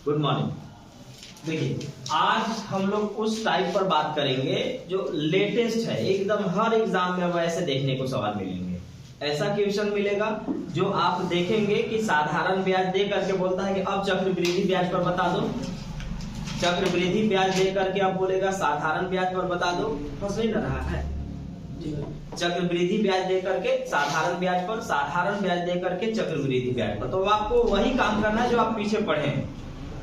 Good morning. देखिए आज हम लोग उस टाइप पर बात करेंगे जो लेटेस्ट है, एकदम हर एग्जाम में वैसे देखने को सवाल मिलेंगे। ऐसा क्वेश्चन मिलेगा जो आप देखेंगे कि साधारण ब्याज दे करके बोलता है कि अब चक्रवृद्धि ब्याज पर बता दो, चक्रवृद्धि ब्याज दे करके अब बोलेगा साधारण ब्याज पर बता दो। फंस नहीं रहा है? चक्रवृद्धि ब्याज दे करके साधारण ब्याज पर, साधारण ब्याज दे करके चक्रवृद्धि ब्याज पर। तो आपको वही काम करना है जो आप पीछे पढ़े हैं।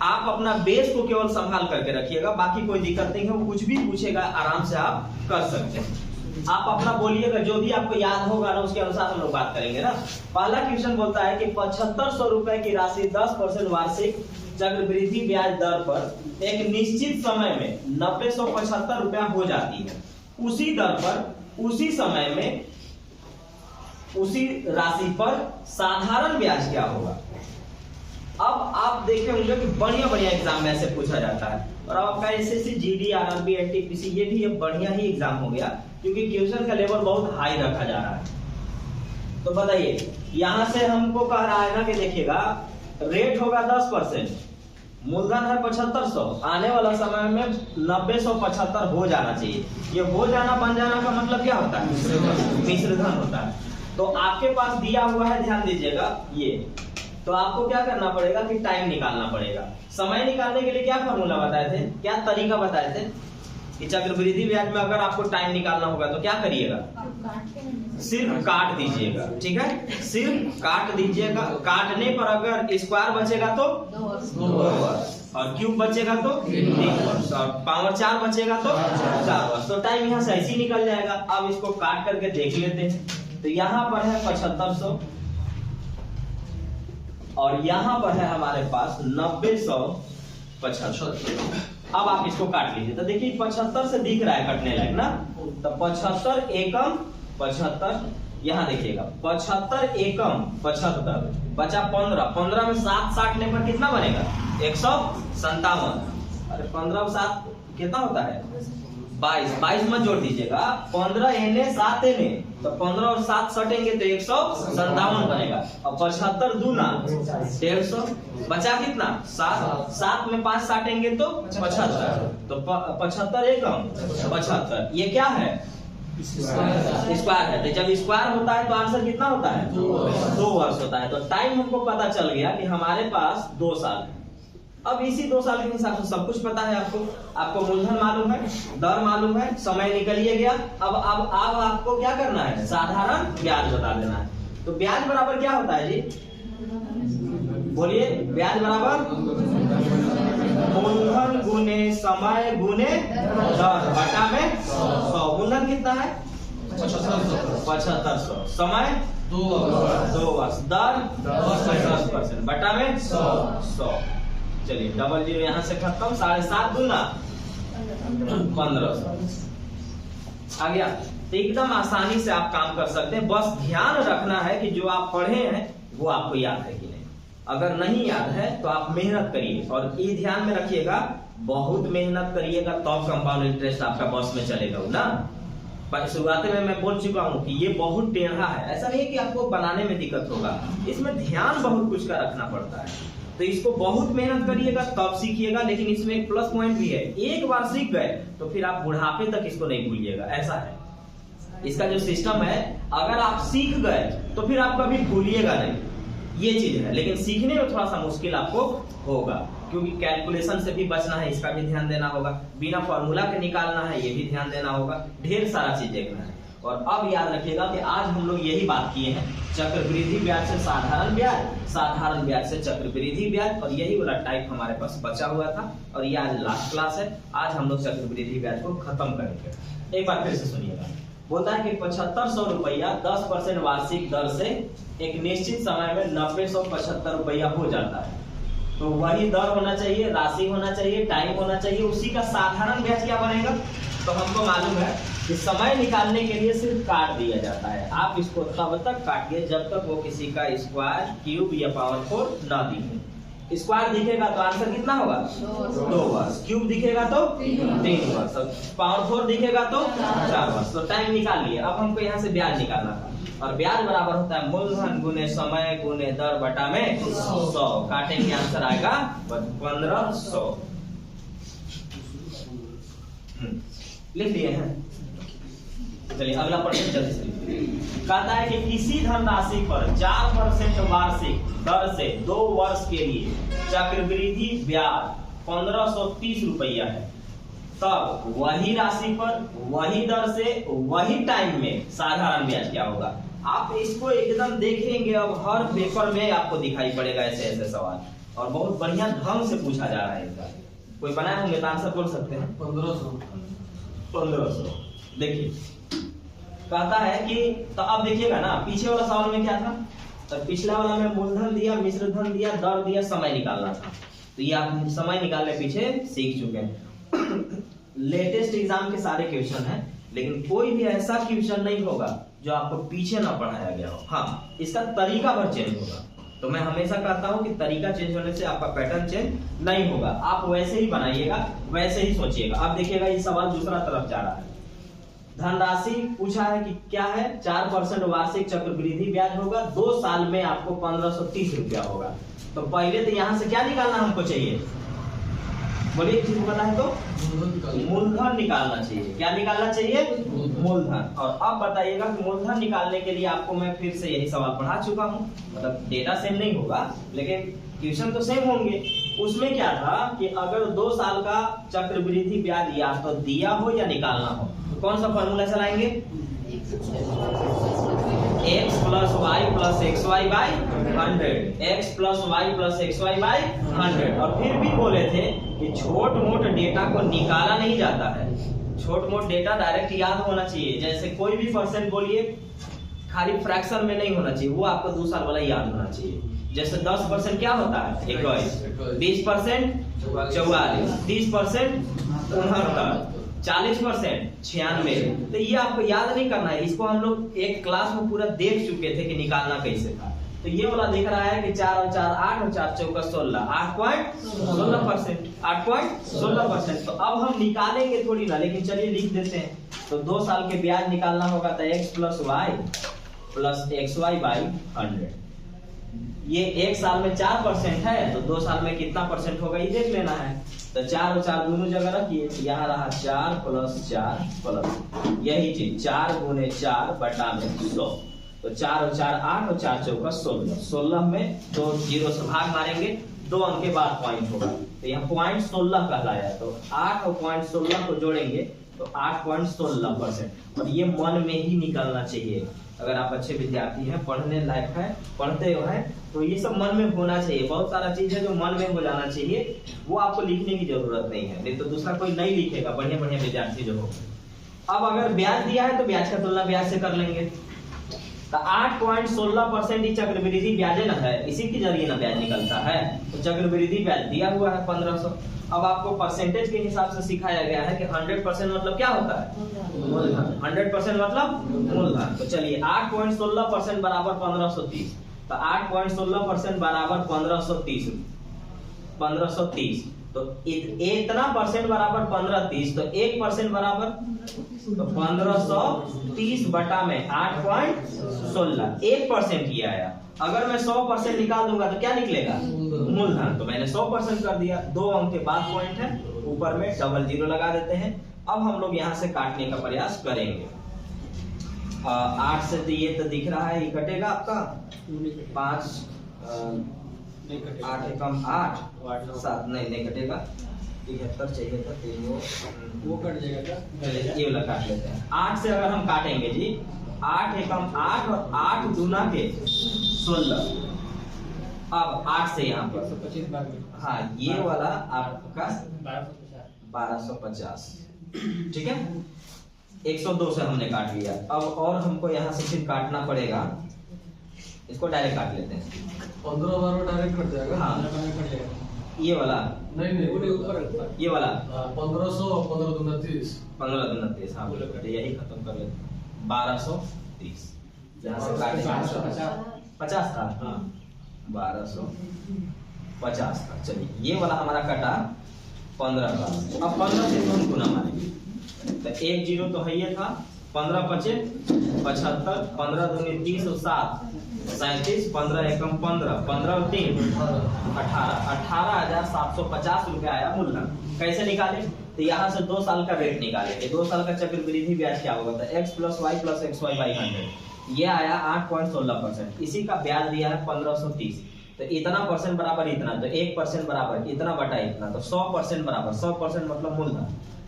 आप अपना बेस को केवल संभाल करके रखिएगा, बाकी कोई दिक्कत नहीं है। वो कुछ भी पूछेगा आराम से आप कर सकते हैं। आप अपना बोलिएगा, जो भी आपको याद होगा ना उसके अनुसार हम लोग बात करेंगे ना। पहला क्वेश्चन बोलता है कि 7500 रुपए की राशि 10% वार्षिक चक्रवृद्धि ब्याज दर पर एक निश्चित समय में 975 रुपया हो जाती है। उसी दर पर उसी समय में उसी राशि पर साधारण ब्याज क्या होगा? अब आप देखे होंगे कि बढ़िया बढ़िया एग्जाम में ऐसे पूछा जाता है। और अब आपका एसएससी, जीडी, आरआरबी, एनटीपीसी ये भी एक बढ़िया ही एग्जाम हो गया, क्योंकि क्वेश्चन का लेवल बहुत हाई रखा जा रहा है। तो बताइए, यहां से हमको कह रहा है ना कि देखिएगा रेट होगा 10%, मूलधन है 7500, आने वाला समय में 975 हो जाना चाहिए। ये हो जाना, बन जाना का मतलब क्या होता है? मिश्रधन होता है। तो आपके पास दिया हुआ है, ध्यान दीजिएगा ये, तो आपको क्या करना पड़ेगा कि टाइम निकालना पड़ेगा। समय निकालने के लिए क्या फॉर्मूला बताए थे, क्या तरीका बताए थे कि चक्रवृद्धि ब्याज में अगर आपको टाइम निकालना होगा तो क्या करिएगा? सिर्फ काट दीजिएगा, ठीक है? सिर्फ काट दीजिएगा। काटने पर अगर स्क्वायर बचेगा तो 2 वर्ष, और क्यूब बचेगा तो 3 वर्ष, और पावर 4 बचेगा तो 4 वर्ष। तो टाइम यहाँ से ऐसे ही निकल जाएगा। अब इसको काट करके देख लेते हैं। तो यहाँ पर है 7500 और यहाँ पर है हमारे पास 975। अब आप इसको काट लीजिए। तो देखिए 75 से दिख रहा है कटने लायक ना, तो 75 एकम 75, यहाँ देखिएगा 75 एकम 75 बचा 15, 15 में 7 साटने पर कितना बनेगा? 157। अरे 15 और 7 कितना होता है? 22। 22 मत जोड़ दीजिएगा, 15 एने 7 एने, तो 15 और 7 सटेंगे तो 157 बनेगा। और 75 दूना 150, बचा कितना? 7। 7 में 5 साटेंगे तो 75, तो 75 एकम 75। ये क्या है? स्क्वायर है। तो जब स्क्वायर होता है तो आंसर कितना होता है? 2 वर्ष होता है। तो टाइम हमको पता चल गया कि हमारे पास 2 साल है। अब इसी 2 साल के हिसाब से सब कुछ पता है आपको। आपको मूलधन मालूम है, दर मालूम है, समय निकलिए गया। अब आपको क्या करना है? साधारण ब्याज बता देना है। तो ब्याज बराबर क्या होता है जी? बोलिए, ब्याज बराबर मूलधन गुने समय गुने दर बटा में 100। मूलधन कितना है? 7500, समय 2 वर्ष, दर 10% बटा में 100। चलिए डबल जीरो यहाँ से खत्म, 7.5 दूना 1500 आ गया। तो एकदम आसानी से आप काम कर सकते हैं। बस ध्यान रखना है कि जो आप पढ़े हैं वो आपको याद है कि नहीं। अगर नहीं याद है तो आप मेहनत करिए, और ये ध्यान में रखिएगा बहुत मेहनत करिएगा तब कंपाउंड इंटरेस्ट आपका बस में चलेगा ना। पर शुरुआत में मैं बोल चुका हूँ कि ये बहुत टेढ़ा है। ऐसा नहीं कि आपको बनाने में दिक्कत होगा, इसमें ध्यान बहुत कुछ का रखना पड़ता है। तो इसको बहुत मेहनत करिएगा तब सीखिएगा। लेकिन इसमें एक प्लस पॉइंट भी है, एक बार सीख गए तो फिर आप बुढ़ापे तक इसको नहीं भूलिएगा। ऐसा है इसका जो सिस्टम है, अगर आप सीख गए तो फिर आप कभी भूलिएगा नहीं, ये चीज है। लेकिन सीखने में थोड़ा सा मुश्किल आपको होगा, क्योंकि कैलकुलेशन से भी बचना है, इसका भी ध्यान देना होगा। बिना फॉर्मूला के निकालना है, ये भी ध्यान देना होगा। ढेर सारा चीज देखना है। और अब याद रखिएगा कि आज हम लोग यही बात किए हैं, चक्रवृद्धि ब्याज से साधारण ब्याज, साधारण ब्याज से चक्रवृद्धि ब्याज, और यही वाला टाइप हमारे पास बचा हुआ था। और ये आज लास्ट क्लास है। आज हम लोग चक्रवृद्धि ब्याज को खत्म करेंगे। एक बार फिर से सुनिएगा। बोलता है कि 7500 रुपया 10% वार्षिक दर से एक निश्चित समय में 975 रुपया हो जाता है। तो वही दर होना चाहिए, राशि होना चाहिए, टाइम होना चाहिए। उसी का साधारण ब्याज क्या बनेगा? तो हमको मालूम है कि समय निकालने के लिए सिर्फ काट दिया जाता है। आप इसको तब तक काटिए जब तक वो किसी का स्क्वायर, क्यूब या पावर 4 ना दिखे। स्क्वायर दिखेगा तो आंसर कितना होगा? 2 वर्ष। क्यूब दिखेगा तो 3 वर्ष। पावर 4 दिखेगा तो 4 वर्ष। तो टाइम निकाल लिए। अब हमको यहाँ से ब्याज निकालना था। और ब्याज बराबर होता है मूलधन गुने समय गुने दर बटा में 100। काटेंगे आंसर आएगा 1500। लिख लिए हैं। चलिए अगला प्रश्न जल्दी से। कहता है कि किसी धनराशि पर 4% वार्षिक दर से 2 वर्ष के लिए चक्रवृद्धि ब्याज 1530 रुपया है, तब वही राशि पर वही दर से वही टाइम में साधारण ब्याज क्या होगा। आप इसको एकदम देखेंगे, अब हर पेपर में आपको दिखाई पड़ेगा ऐसे ऐसे सवाल, और बहुत बढ़िया ढंग से पूछा जा रहा है इसका। कोई बनाए होंगे तो आंसर बोल सकते हैं। 1500। देखिए कहता है कि तो अब देखिएगा ना, पीछे वाला सवाल में क्या था, तो पिछला वाला में मूलधन दिया, मिश्र धन दिया, दर दिया, समय निकालना था। तो ये आप समय निकालने पीछे सीख चुके हैं। लेटेस्ट एग्जाम के सारे क्वेश्चन हैं, लेकिन कोई भी ऐसा क्वेश्चन नहीं होगा जो आपको पीछे ना पढ़ाया गया हो। हाँ, इसका तरीका भर चेंज होगा। तो मैं हमेशा कहता हूं कि तरीका चेंज होने से आपका पैटर्न चेंज नहीं होगा। आप वैसे ही बनाइएगा, वैसे ही सोचिएगा। अब देखिएगा ये सवाल दूसरा तरफ जा रहा है। धनराशि पूछा है कि क्या है, 4% वार्षिक चक्रवृद्धि ब्याज होगा, 2 साल में आपको 1530 रुपया होगा। तो पहले तो यहाँ से क्या निकालना हमको चाहिए, बोलिए किसी को पता है तो मूलधन निकालना चाहिए। क्या निकालना चाहिए, मूलधन। और अब बताइएगा कि मूलधन निकालने के लिए आपको मैं फिर से यही सवाल पढ़ा चुका हूँ, मतलब डेटा सेम नहीं होगा लेकिन क्वेश्चन तो सेम होंगे। उसमें क्या था कि अगर 2 साल का चक्रवृद्धि ब्याज या तो दिया हो या निकालना हो, तो कौन सा फॉर्मूला चलाएंगे, x plus y plus x y by 100, x plus y plus x y by 100। और फिर भी बोले थे कि छोट मोट डेटा को निकाला नहीं जाता है, छोट मोट डेटा डायरेक्ट याद होना चाहिए। जैसे कोई भी परसेंट बोलिए, खाली फ्रैक्शन में नहीं होना चाहिए, वो आपको 2 साल वाला याद होना चाहिए। जैसे 10% क्या होता है 21, 20% 44, 30% 69, 40% 96। तो ये आपको याद नहीं करना है, इसको हम लोग एक क्लास में पूरा देख चुके थे कि निकालना कैसे था। तो ये वाला दिख रहा है कि 4 और 4 8 और 4 चौका 16, 8.16%, 8.16%। तो अब हम निकालेंगे थोड़ी ना, लेकिन चलिए लिख देते हैं। तो 2 साल के ब्याज निकालना होगा तो x plus y plus x y by 100। ये 1 साल में 4% है, तो 2 साल में कितना परसेंट होगा ये देख लेना है। तो 4 और 4 दोनों जगह रखिए, यहाँ रहा 4 प्लस 4 प्लस यही चीज 4 गुने 4 बटा में 100। तो 4 और 4 8 और 4 चौका 16, 16 में 2 जीरो से भाग मारेंगे, 2 अंक के बाद पॉइंट होगा, तो यहाँ पॉइंट 16 कहलाया। तो 8 और पॉइंट 16 को जोड़ेंगे तो 8.16%। और ये मन में ही निकलना चाहिए। अगर आप अच्छे विद्यार्थी हैं, पढ़ने लायक है, पढ़ते हो हैं, तो ये सब मन में होना चाहिए। बहुत सारा चीज है जो मन में हो जाना चाहिए, वो आपको लिखने की जरूरत नहीं है, नहीं तो दूसरा कोई नहीं लिखेगा, बढ़िया बढ़िया विद्यार्थी जो हो। अब अगर ब्याज दिया है तो ब्याज का तुलना ब्याज से कर लेंगे। तो 8.16% ही चक्रवृद्धि ब्याज ना है, इसी के जरिए ना ब्याज निकलता है। तो चक्रवृद्धि ब्याज दिया हुआ है 1500। अब आपको परसेंटेज के हिसाब से सिखाया गया है कि 100% मतलब क्या होता है, मूलधन। 100% मतलब मूलधन। तो चलिए 8.16% बराबर 1530। तो 8.16% बराबर 1530, 1530। तो इतना परसेंट बराबर 1530, तो 1% बराबर तो 1530 बटा में 8.16, 1% ही आया। अगर मैं 100% निकाल दूंगा तो क्या निकलेगा, मूलधन। तो मैंने 100% कर दिया, 2 अंक के बाद पॉइंट है, ऊपर में डबल जीरो लगा देते हैं। अब हम लोग यहाँ से काटने का प्रयास करेंगे। 8 से तो ये तो दिख रहा है, ये कटेगा आपका 5, 8 एकम 8, 7 नहीं कटेगा, 73 चाहिए था, तो वो कट जाएगा। ये वाला काट लेते हैं। 8 से अगर हम काटेंगे जी, 8 एकम 8 और 8 दूना के 16। अब 8 से यहाँ पर हाँ, ये वाला आपका 1250, ठीक है। 102 से हमने काट लिया। अब और हमको यहाँ से फिर काटना पड़ेगा, इसको डायरेक्ट काट लेते हैं। 15 बार डायरेक्ट कट जाएगा। हाँ, ये वाला नहीं, ये वाला 1500, 15 दूना 30, 15 दूना 30। हाँ, यही खत्म कर लेते। 1230 यहाँ से काटेंगे, 50 था, 1250 था। चलिए ये वाला हमारा कटा 15 का। अब 15 से हम गुना मारेंगे, तो 1 जीरो तो है ये था, 15 पचे 75, 15 दूनी 30 और 7 37, 15 एकम 15, 15 और 3 18, 18,750 रुपया आया मूलधन। कैसे निकाले? तो यहाँ से 2 साल का रेट निकाले कि 2 साल का चक्रवृद्धि ब्याज क्या होगा, तो x + y + xy / 100, ये आया 8.16%। इसी का ब्याज दिया है 1530, तो इतना परसेंट बराबर इतना, तो 1% बराबर इतना बटा इतना, तो 100% बराबर 100% मतलब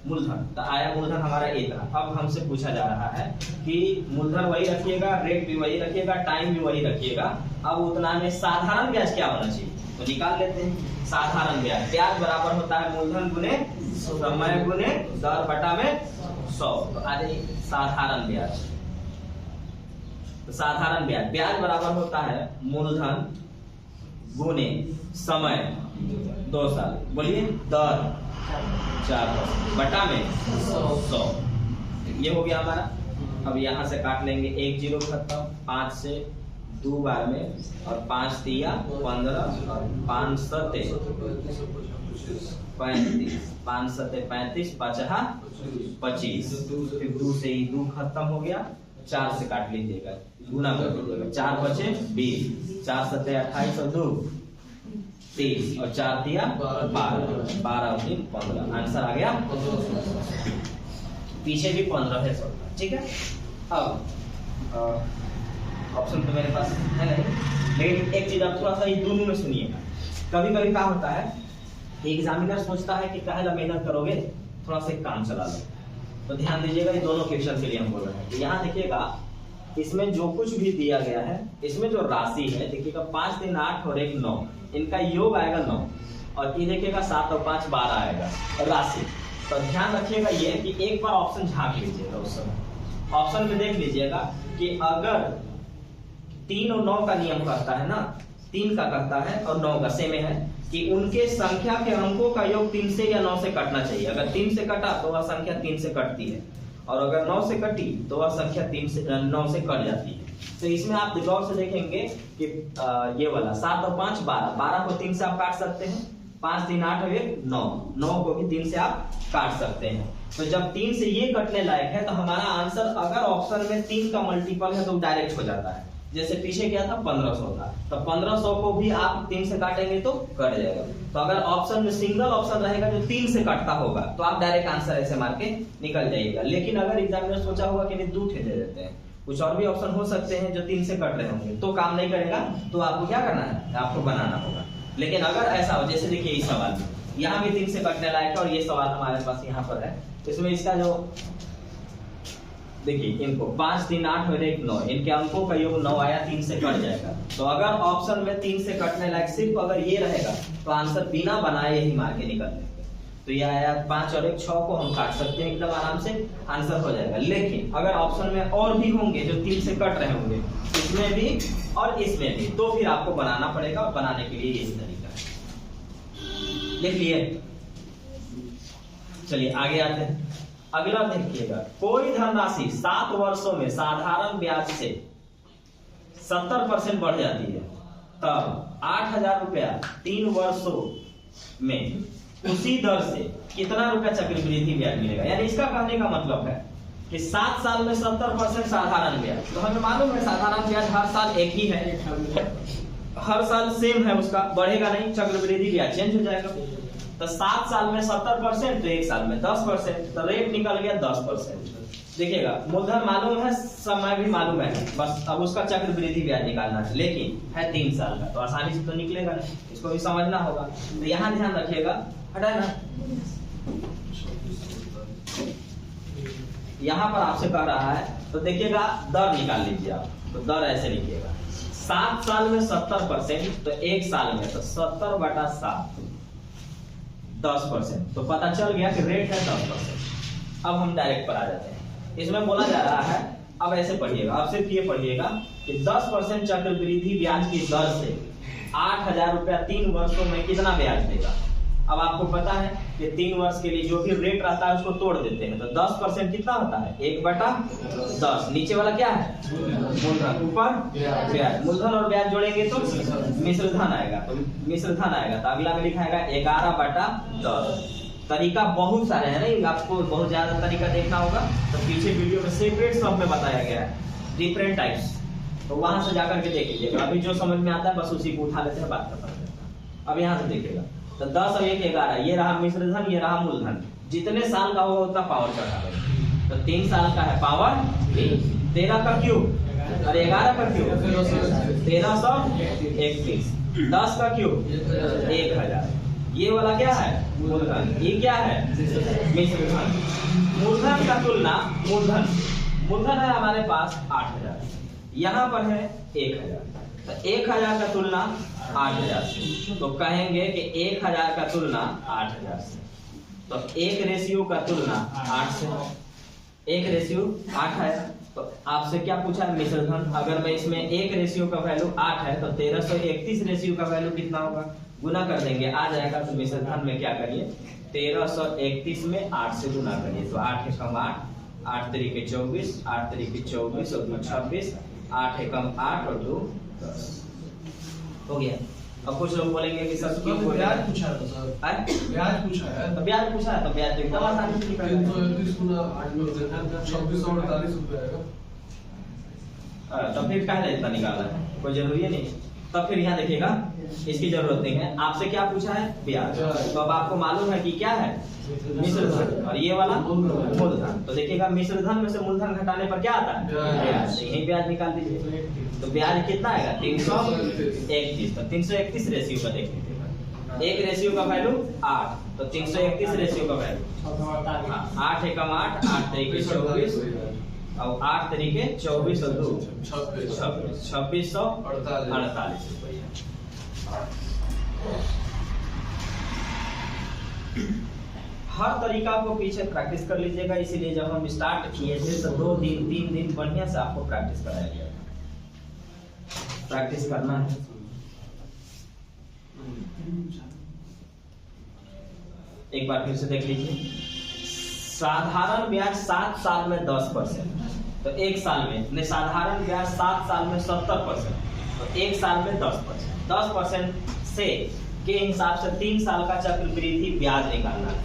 मूलधन तो आया मूलधन हमारा इतना। अब हमसे पूछा जा रहा है कि मूलधन वही रखिएगा, रेट भी वही रखिएगा, टाइम भी वही रखिएगा, अब उतना में साधारण ब्याज क्या होना चाहिए, तो निकाल लेते हैं। साधारण ब्याज बराबर होता है मूलधन गुने समय गुने दर बटा में 100, तो आ जाइए साधारण ब्याज। तो साधारण ब्याज बराबर होता है मूलधन गुने समय 2 साल, बोलिए दर 4% बटा में 100। ये हो गया हमारा। अब यहाँ से काट लेंगे, 1 0 खत्म, 5 से 2 बार में, और 5 तिया 15 और 5 सते 35, 5 सते 35, 5 25, फिर 2 से ही 2 खत्म हो गया, 4 से काट लीजिएगा, गुना कर दीजिएगा, 4 बचे 20, 4 सते 28 और 2 30 और 4 तिया 12, 12 और 3 15, आंसर आ गया। पीछे भी 15 है सब, ठीक है। अब ऑप्शन तो मेरे पास है नहीं, लेकिन एक चीज आप थोड़ा सा ये दोनों में सुनिएगा। कभी कभी क्या होता है, एग्जामिनर सोचता है कि काहे मेहनत करोगे, थोड़ा सा काम चला लो, तो ध्यान दीजिएगा ये दोनों क्वेश्चन के लिए हम बोल रहे हैं। यहाँ देखिएगा, इसमें जो कुछ भी दिया गया है, इसमें जो राशि है देखिएगा 5 3 8 और 1 9, इनका योग आएगा 9, और ये देखिएगा 7 और 5 12 आएगा राशि। तो ध्यान रखिएगा ये कि एक बार ऑप्शन झांक लीजिएगा, उस समय ऑप्शन में देख लीजिएगा कि अगर 3 और 9 का नियम कहता है ना, 3 का कहता है और 9 का सेम है कि उनके संख्या के अंकों का योग 3 से या 9 से कटना चाहिए। अगर 3 से कटा तो वह संख्या 3 से कटती है, और अगर 9 से कटी तो वह संख्या 9 से कट जाती है। तो इसमें आप गौर से देखेंगे कि ये वाला 7 और 5 12, 12 को 3 से आप काट सकते हैं, 5 3 8 और 1 9, 9 को भी 3 से आप काट सकते हैं। तो जब 3 से ये कटने लायक है, तो हमारा आंसर अगर ऑप्शन में 3 का मल्टीपल है तो डायरेक्ट हो जाता है। जैसे पीछे क्या था 1500 था, तो 1500 को भी आप 3 से काटेंगे तो कट जाएगा। तो अगर ऑप्शन में सिंगल ऑप्शन रहेगा जो 3 से कटता होगा, तो आप डायरेक्ट आंसर ऐसे मार के निकल जाइएगा। लेकिन अगर एग्जामिनर सोचा होगा कि नहीं 2 ठे दे देते हैं, कुछ और भी ऑप्शन हो सकते हैं जो 3 से कट रहे होंगे, तो काम नहीं करेगा, तो आपको क्या करना है, आपको बनाना होगा। लेकिन अगर ऐसा हो, जैसे देखिए इस सवाल में यहाँ भी 3 से कटने लायक है, और ये सवाल हमारे पास यहाँ पर है, इसमें इसका जो देखिए इनको 5 3 8 और 1 9, इनके अंकों का योग 9 आया, 3 से कट जाएगा। तो अगर ऑप्शन में 3 से कटने लायक सिर्फ अगर ये रहेगा, तो आंसर बिना बनाए ही मार के निकल लेंगे। तो ये आया 5 और 1 6 को हम काट सकते हैं, एकदम आराम से आंसर हो जाएगा। लेकिन अगर ऑप्शन में और भी होंगे जो 3 से कट रहे होंगे, इसमें भी और इसमें भी, तो फिर आपको बनाना पड़ेगा। बनाने के लिए ये तरीका है, लिख लिए। चलिए आगे आते हैं। अगला देखिएगा, कोई धनराशि 7 वर्षों में साधारण ब्याज से 70% बढ़ जाती है, तब 8,000 रुपया 3 वर्षों में उसी दर से कितना रुपया चक्रवृद्धि ब्याज मिलेगा। यानी इसका कहने का मतलब है कि 7 साल में 70% साधारण ब्याज, तो हमें मालूम है साधारण ब्याज हर साल एक ही है, हर साल सेम है, उसका बढ़ेगा नहीं, चक्रवृद्धि ब्याज चेंज हो जाएगा। तो 7 साल में 70%, तो 1 साल में 10%, तो रेट निकल गया 10%। देखिएगा मूलधन मालूम है, समय भी मालूम है, बस अब उसका चक्रवृद्धि ब्याज निकालना है, लेकिन है 3 साल का, तो आसानी से तो निकलेगा नहीं, इसको भी समझना होगा। तो यहाँ ध्यान रखिएगा, हटाना, यहाँ पर आपसे कह रहा है, तो देखिएगा दर निकाल लीजिए आप, तो दर ऐसे लिखिएगा, 7 साल में 70%, तो 1 साल में तो 70/7 10%, तो पता चल गया कि रेट है 10%। अब हम डायरेक्ट पर आ जाते हैं। इसमें बोला जा रहा है, अब ऐसे पढ़िएगा, अब सिर्फ ये पढ़िएगा कि 10% चक्रवृद्धि ब्याज की दर से 8,000 रुपया 3 वर्षों में कितना ब्याज देगा। अब आपको पता है कि 3 वर्ष के लिए जो भी रेट रहता है उसको तोड़ देते हैं, तो 10% कितना होता है, 1/10। नीचे वाला क्या है, मूलधन, ऊपर ब्याज। मूलधन और ब्याज जोड़ेंगे तो मिश्र धन आएगा, तो मिश्र धन आएगा, तो अगला में लिखा है 11/10। तरीका बहुत सारे हैं, नहीं आपको बहुत ज्यादा तरीका देखना होगा तो पीछे वीडियो में सेपरेट सब में बताया गया है डिफरेंट टाइप्स, तो वहां से जाकर के देख लीजिएगा। अभी जो समझ में आता है बस उसी को उठा लेते हैं, बात खत्म करते हैं। अब यहाँ से देखिएगा तो 10 और 1 11, ये रहा मिश्रधन, ये रहा मूलधन। जितने साल का होगा उतना पावर चढ़ा देंगे। तो 3 साल का है पावर 13 का क्यूब और 11 का क्यूब 1331, 10 का क्यूब 1000। ये वाला क्या है मूलधन, ये क्या है मिश्रधन। मूलधन का तुलना मूलधन है हमारे पास 8000, यहाँ पर है 1000, तो 1000 का तुलना 8000 से, तो कहेंगे कि 1000 का तुलना 8000 से, तो 1 रेशियो का तुलना 8 से, 1 रेशियो 8 है। तो आपसे क्या पूछा है मिश्रधन, अगर मैं इसमें 1 रेशियो का वैल्यू 8 है तो 1331 रेशियो का वैल्यू कितना होगा, गुना कर देंगे आ जाएगा। तो मिश्रधन में क्या करिए 1331 में 8 से गुना करिए, तो 8 एकम 8, 8 तरीके 24, 8 तरीके 24 और 2 26, 8 एकम 8 और 2 10 हो गया। अब कुछ लोग बोलेंगे कि सर क्यों ब्याज पूछा है सर, ब्याज पूछा है तो ब्याज पूछा है तो ब्याज तो एकदम आसानी से निकल जाएगा। 331 गुना 8 में 2648 रुपए आएगा। तब फिर पहले इतना निकाला है, कोई जरूरी नहीं। तब फिर यहाँ देखिएगा इसकी जरूरत नहीं है। आपसे क्या पूछा है ब्याज, तो अब आपको मालूम है कि क्या है मिश्रधन और ये वाला मूलधन। तो देखिएगा मिश्रधन में से मूलधन घटाने पर क्या आता है ब्याज, यही ब्याज निकाल दीजिए। तो ब्याज कितना आएगा 331, तो 331 रेशियो का देख लीजिएगा। 1 रेशियो का वैल्यू 8, तो 331 रेशियो का वैल्यू 8 एकम 8, 8 तरीके 24 और 8 तरीके 24 और 2 2648 रुपये। हर तरीका को पीछे प्रैक्टिस कर लीजिएगा। इसीलिए जब हम स्टार्ट किए थे तो 2 दिन 3 दिन बढ़िया से आपको प्रैक्टिस कराया गया। प्रैक्टिस करना है। एक बार फिर से देख लीजिए। साधारण ब्याज 7 साल में 10%, तो 1 साल में साधारण ब्याज 7 साल में 70%, तो 1 साल में 10%। 10% से के हिसाब से 3 साल का चक्रवृद्धि ब्याज निकालना है।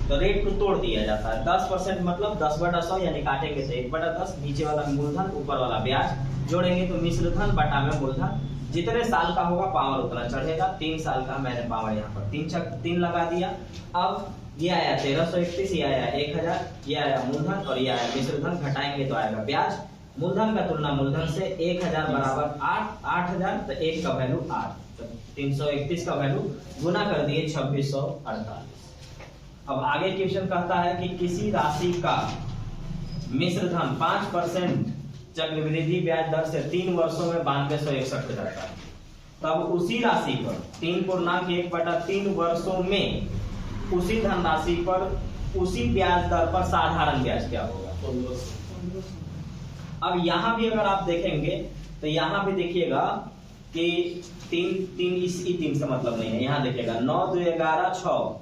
तो रेट को तोड़ दिया जाता है। 10% मतलब 10/100, यानी काटेंगे तो 1/10, नीचे वाला मूलधन ऊपर वाला ब्याज जोड़ेंगे तो मिश्रधन बटा में मूलधन। जितने साल का होगा पावर उतना चढ़ेगा। 3 साल का मैंने पावर यहाँ पर 3 लगा दिया। अब ये आया 1331, ये आया 1000, ये आया मूलधन और ये आया मिश्रधन। घटाएंगे तो आएगा ब्याज। मूलधन का तुलना मूलधन से 1000 बराबर 8000, तो 1 का वैल्यू 8, तो 331 का वैल्यू गुना कर दिए 2648। अब आगे क्वेश्चन कहता है कि किसी राशि का मिश्रधन 5% चक्रवृद्धि ब्याज दर से 3 वर्षों में 9261 हो जाता है। तब उसी राशि पर 3.1/3 वर्षों में उसी धनराशि पर उसी ब्याज दर पर साधारण ब्याज क्या होगा। अब यहाँ भी अगर आप देखेंगे तो यहाँ भी देखिएगा कि 3 से मतलब नहीं है। यहाँ देखिएगा 9 2 11 6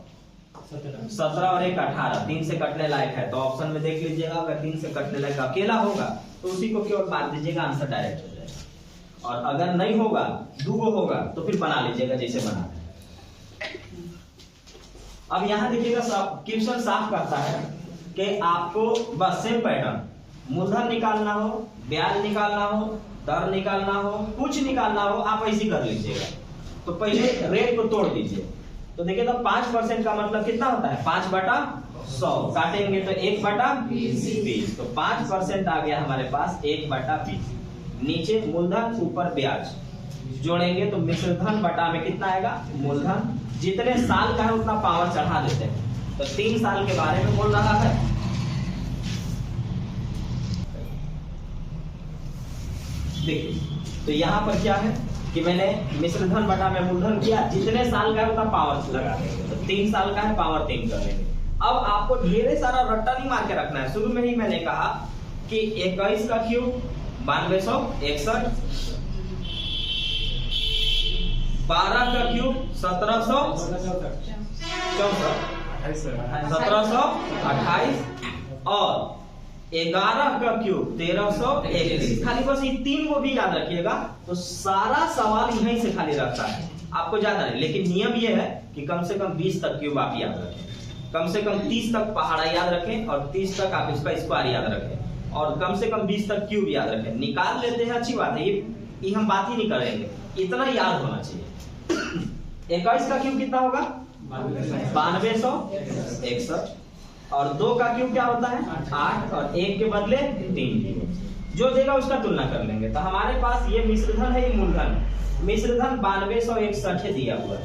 17 और 1 18, 3 से कटने लायक है तो ऑप्शन में देख लीजिएगा। अगर 3 से कटने लायक अकेला होगा तो उसी को केवल मार दीजिएगा, आंसर डायरेक्ट हो जाएगा। और अगर नहीं होगा, 2 होगा तो फिर बना लीजिएगा जैसे बना। अब यहाँ देखिएगा क्वेश्चन साफ करता है कि आपको बस सेम पैटर्न, मूलधन निकालना हो, ब्याज निकालना हो, दर निकालना हो, कुछ निकालना हो, आप ऐसे कर लीजिएगा। तो पहले रेट को तोड़ दीजिए। तो देखिए तो 5% का मतलब कितना होता है 5/100, काटेंगे तो 1/20, तो 5% आ गया हमारे पास 1/20। नीचे मूलधन ऊपर ब्याज जोड़ेंगे तो मिश्रधन बटा में कितना आएगा मूलधन। जितने साल का है उतना पावर चढ़ा देते हैं। तो 3 साल के बारे में बोल रहा है। देखिए तो यहाँ पर क्या है कि मैंने मिश्रधन बटा में मूलधन किया। जितने साल का है उतना पावर लगा देंगे। तो 3 साल का है पावर 3 कर लेंगे। अब आपको ढेरे सारा रट्टा नहीं मार के रखना है। शुरू में ही मैंने कहा कि 21 का क्यूब 9261, 12 का क्यूब 1764, 1728 और 11 का क्यूब 1331। खाली बस ये 3 को भी याद रखिएगा। तो सारा सवाल यहीं से खाली रखता है, आपको ज्यादा नहीं। लेकिन नियम ये है कि कम से कम 20 तक क्यूब आप याद रखें। कम से कम 30 तक पहाड़ा याद रखें और 30 तक आप इसका स्क्वायर याद रखें और कम से कम 20 तक क्यूब याद रखें। निकाल लेते हैं, अच्छी बात है, ये हम बात ही नहीं करेंगे, इतना याद होना चाहिए। 21 का क्यूब कितना होगा? 9261। और 2 का क्यूब क्या होता है? 8 और 1 के बदले 3। जो देगा उसका तुलना कर लेंगे। तो हमारे पास ये मिश्रधन है, ये मूलधन। मिश्रधन 9261 दिया हुआ है,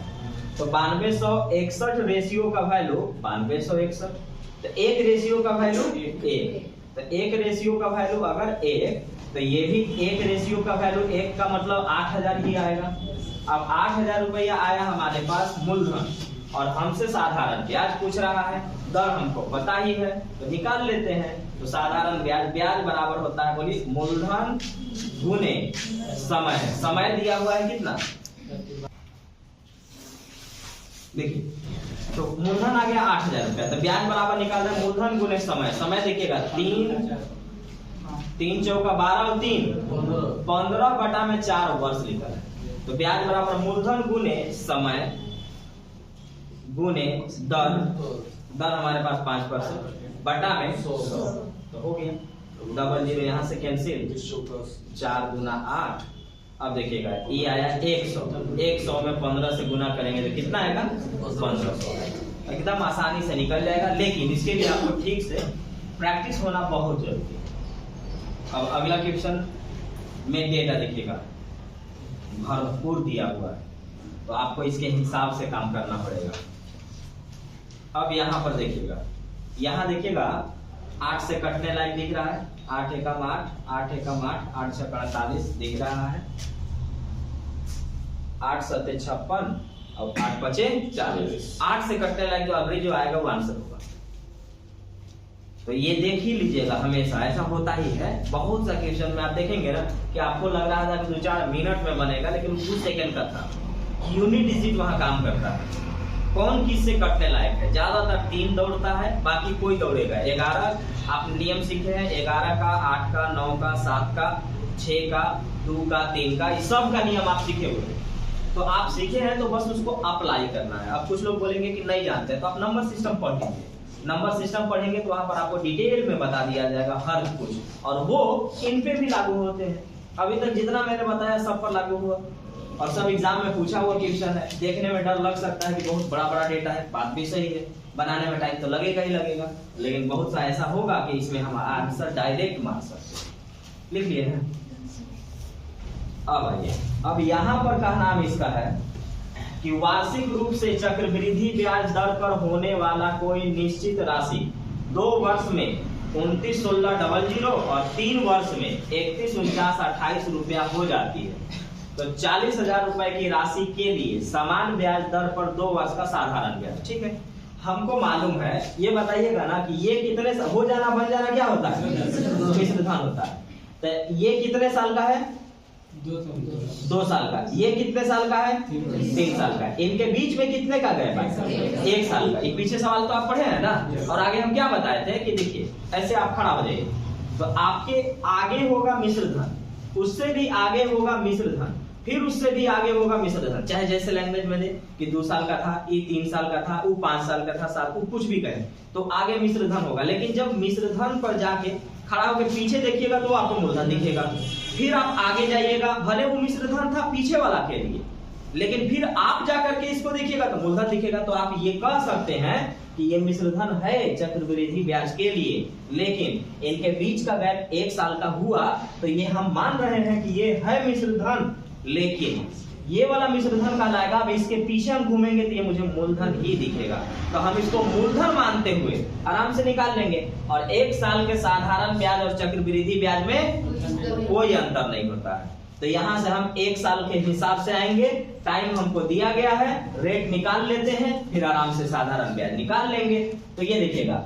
तो 9261 रेशियो का वैल्यू 9261, तो 1 रेशियो का वैल्यू 1, तो 1 रेशियो का वैल्यू अगर 1, तो ये भी 1 रेशियो का वैल्यू 1 का मतलब 8000 ही आएगा। अब 8000 रुपया आया हमारे पास मूलधन और हमसे साधारण ब्याज पूछ रहा है, दर हमको पता ही है तो निकाल लेते हैं। तो साधारण ब्याज, ब्याज बराबर होता है, बोलिए, मूलधन गुने समय। समय दिया हुआ है कितना? देखिए, तो मूलधन आ गया 8000 रुपया, तो ब्याज बराबर निकाल रहे हैं मूलधन गुने समय। समय देखिएगा 3 चौका 12 और 3 15/4 वर्ष लिखा है। तो ब्याज बराबर मूलधन गुने समय गुने दर, दर हमारे पास 5% बटा में 100, तो हो गया। डबल जीरो यहाँ से कैंसिल, 4 गुना 8। अब देखिएगा ये आया 100, 100 में 15 से गुना करेंगे तो कितना आएगा? 1500। एकदम आसानी से निकल जाएगा, लेकिन इसके लिए आपको ठीक से प्रैक्टिस होना बहुत जरूरी है। अब अगला क्वेश्चन में डेटा देखिएगा भरपूर दिया हुआ है, तो आपको इसके हिसाब से काम करना पड़ेगा। अब यहाँ पर देखिएगा, यहाँ देखिएगा 8 से कटने लायक दिख रहा है, 8 एकम 8, 8 एकम 8, 8 से 48 दिख रहा है, 8 सत्ते 56 और 8 पचे 40। 8 से कटने लायक जो एवरेज जो आएगा वो आंसर होगा। तो ये देख ही लीजिएगा, हमेशा ऐसा होता ही है। बहुत सा क्वेश्चन में आप देखेंगे ना कि आपको लग रहा था कि 2-4 मिनट में बनेगा, लेकिन 2 सेकंड का था। यूनिट डिजिट वहां काम करता है। कौन किससे कटने लायक है? ज्यादातर 3 दौड़ता है, बाकी कोई दौड़ेगा। 11 आप नियम सीखे हैं, 11 का, 8 का, 9 का, 7 का, 6 का, 2 का, 3 का, इस सब का नियम आप सीखे हुए हैं। तो आप सीखे हैं तो बस उसको अप्लाई करना है। अब कुछ लोग बोलेंगे कि नहीं जानते, तो आप नंबर सिस्टम पढ़ लीजिए। नंबर सिस्टम पढ़ेंगे तो वहां पर आपको डिटेल में बता दिया जाएगा हर कुछ, और वो इन पे भी लागू होते हैं। अभी तक जितना मैंने बताया सब पर लागू हुआ और सब एग्जाम में पूछा हुआ क्वेश्चन है। देखने में डर लग सकता है कि बहुत बड़ा बड़ा डेटा है, बात भी सही है, बनाने में टाइम तो लगेगा ही लगेगा, लेकिन बहुत सा ऐसा होगा कि इसमें हम आंसर डायरेक्ट मार सकते हैं। लिख लिए हैं? अब आइए, अब यहाँ पर का नाम इसका है कि वार्षिक रूप से चक्रवृद्धि ब्याज दर पर होने वाला कोई निश्चित राशि 2 वर्ष में 29,16,00 और 3 वर्ष में 31,49,28 रुपया हो जाती है। तो 40,000 रुपए की राशि के लिए समान ब्याज दर पर 2 वर्ष का साधारण ब्याज, ठीक है। हमको मालूम है, ये बताइएगा ना कि ये कितने हो जाना बन जाना क्या होता है? मिश्रधन होता है। तो ये कितने साल का है? 2 साल का। ये कितने साल का है? 3 साल का। इनके बीच में कितने का गया? 1 साल का। एक पीछे सवाल तो आप पढ़े हैं ना, और आगे हम क्या बताए थे कि देखिए ऐसे आप खड़ा हो जाइए, तो आपके आगे होगा मिश्रधन, उससे भी आगे होगा मिश्रधन, फिर उससे भी आगे होगा मिश्रधन। चाहे जैसे लैंग्वेज में दे कि 2 साल का था, ये 3 साल का था, वो 5 साल का था, 7, वो कुछ भी कहे तो आगे मिश्रधन होगा। लेकिन जब मिश्रधन पर जाके खड़ा होकर पीछे देखिएगा तो आपको मूलधन दिखेगा। फिर आप आगे जाइएगा, भले वो मिश्रधन था पीछे वाला के लिए, लेकिन फिर आप जाकर के इसको देखिएगा तो मूलधन दिखेगा। तो आप ये कह सकते हैं कि ये मिश्रधन है चक्रवृद्धि ब्याज के लिए, लेकिन इनके बीच का गैप 1 साल का हुआ, तो ये हम मान रहे हैं कि ये है मिश्रधन, लेकिन ये वाला मिश्रधन कहलाएगा। अब इसके पीछे हम घूमेंगे तो ये मुझे मूलधन ही दिखेगा, तो हम इसको मूलधन मानते हुए आराम से निकाल लेंगे। और 1 साल के साधारण ब्याज और चक्रवृद्धि ब्याज में कोई अंतर नहीं होता है। तो यहां से हम 1 साल के हिसाब से आएंगे, टाइम हमको दिया गया है, रेट निकाल लेते हैं, फिर आराम से साधारण ब्याज निकाल लेंगे। तो ये देखिएगा,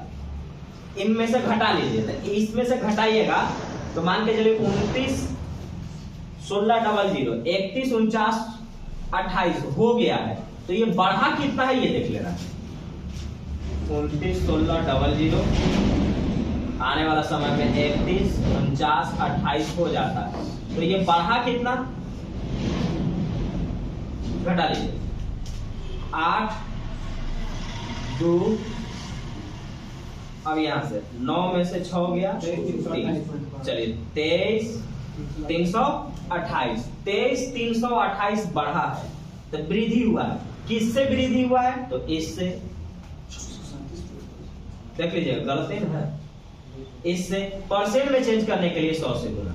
इनमें से घटा लीजिए, इसमें से घटाइएगा तो मान के चलिए 29,16,00 31,49,28 हो गया है। तो ये बढ़ा कितना है ये देख लेना, 29,16,00 आने वाला समय में 31,49,28 हो जाता है। तो ये बढ़ा कितना, घटा लीजिए, 8, 2, अब यहाँ से 9 में से 6 गया 3, चलिए 23 328, 23 328 बढ़ा है तो वृद्धि हुआ है। किससे वृद्धि हुआ है? तो इससे, देख लीजिएगा गलत है, इससे परसेंट में चेंज करने के लिए 100 से गुना।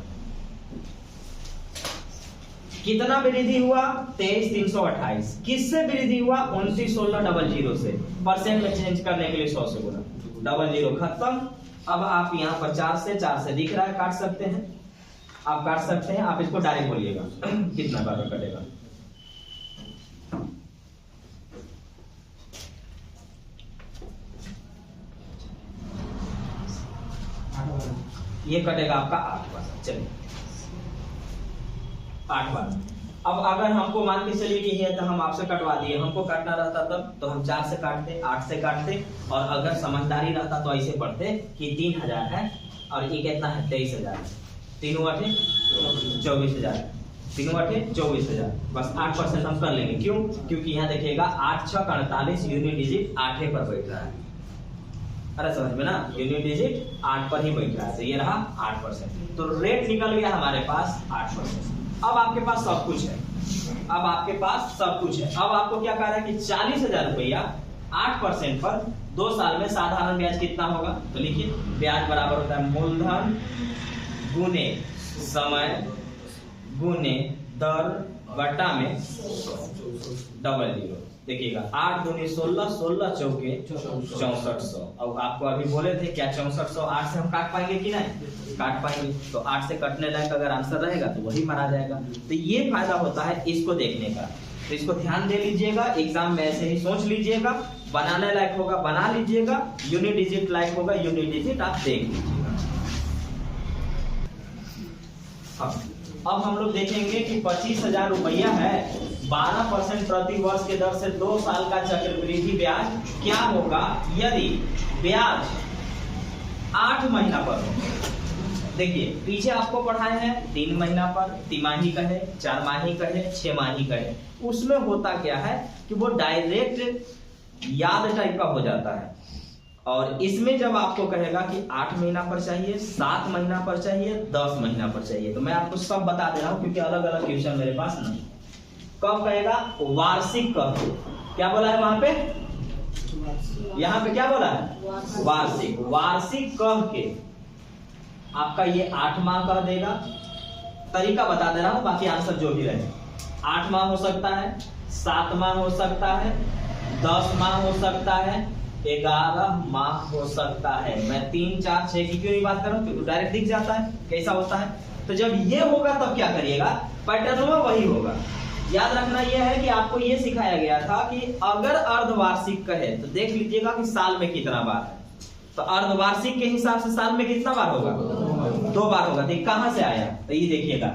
कितना वृद्धि हुआ? 23 328। किससे वृद्धि हुआ? 29 1600 से। परसेंट में चेंज करने के लिए 100 से गुना। 00 खत्म। अब आप यहाँ पर 4 से दिख रहा है, काट सकते हैं, आप काट सकते हैं। आप इसको डायरेक्ट बोलिएगा कितना बार कटेगा। ये कटेगा आपका 8 बार। चलिए 8 बार। अब अगर हमको मान के चलिए कि ये तो हम आपसे कटवा दिए, हमको काटना रहता तब तो हम 4 से काटते, 8 से काटते, और अगर समझदारी रहता तो ऐसे पढ़ते कि 3000 है और ये कितना है 23000, 3 8 24,000, 3 8 24,000। बस 8% हम कर लेंगे। क्यों? क्योंकि यहाँ देखिएगा 8 6 48 यूनिट डिजिट 8 पर बैठ रहा है। अरे समझ में ना, यूनिट डिजिट 8 पर ही बैठ रहा है, तो ये रहा 8%। तो रेट निकल गया हमारे पास 8%। अब आपके पास सब कुछ है, अब आपके पास सब कुछ है। अब आपको क्या कह रहा है कि 40,000 रुपया 8% पर 2 साल में साधारण ब्याज कितना होगा? तो लिखिए, ब्याज बराबर होता है मूलधन गुने समय गुने दर बटा में 00। देखिएगा 8 दूनी 16, 16 चौके 6400। अब आपको अभी बोले थे क्या 6400 8 से हम काट पाएंगे कि नहीं? काट पाएंगे। तो 8 से कटने लायक अगर आंसर रहेगा तो वही माना जाएगा। तो ये फायदा होता है इसको देखने का। तो इसको ध्यान दे लीजिएगा, एग्जाम में ऐसे ही सोच लीजिएगा, बनाने लायक होगा बना लीजिएगा, यूनिट डिजिट लायक होगा यूनिट डिजिट आप देख लीजिएगा। अब हम लोग देखेंगे कि 25,000 रुपया है, 12% प्रति वर्ष के दर से 2 साल का चक्रवृद्धि ब्याज क्या होगा यदि ब्याज 8 महीना पर हो। देखिए पीछे आपको पढ़ाए हैं 3 महीना पर, तिमाही कहे, 4 माही कहे, 6 माही कहे। उसमें होता क्या है कि वो डायरेक्ट याद टाइप का हो जाता है। और इसमें जब आपको कहेगा कि 8 महीना पर चाहिए, 7 महीना पर चाहिए, 10 महीना पर चाहिए, तो मैं आपको सब बता दे रहा हूं क्योंकि अलग अलग क्वेश्चन मेरे पास नहीं। कब कहेगा? वार्षिक कह, क्या बोला है वहां पे? यहाँ पे क्या बोला है? वार्षिक। वार्षिक कह के आपका ये 8 माह कह देगा। तरीका बता दे रहा हूं, बाकी आंसर जो भी रहे। 8 माह हो सकता है, 7 माह हो सकता है, 10 माह हो सकता है, 11 माह हो सकता है। मैं 3 4 6 की क्यों नहीं बात कर रहा हूं? क्योंकि डायरेक्ट दिख जाता है कैसा होता है। तो जब ये होगा तब क्या करिएगा? पैटर्न में वही होगा। याद रखना यह है कि आपको ये सिखाया गया था कि अगर अर्धवार्षिक कहे तो देख लीजिएगा कि साल में कितना बार है। तो अर्धवार्षिक के हिसाब से साल में कितना बार होगा? 2 बार होगा। तो कहां से आया? तो ये देखिएगा,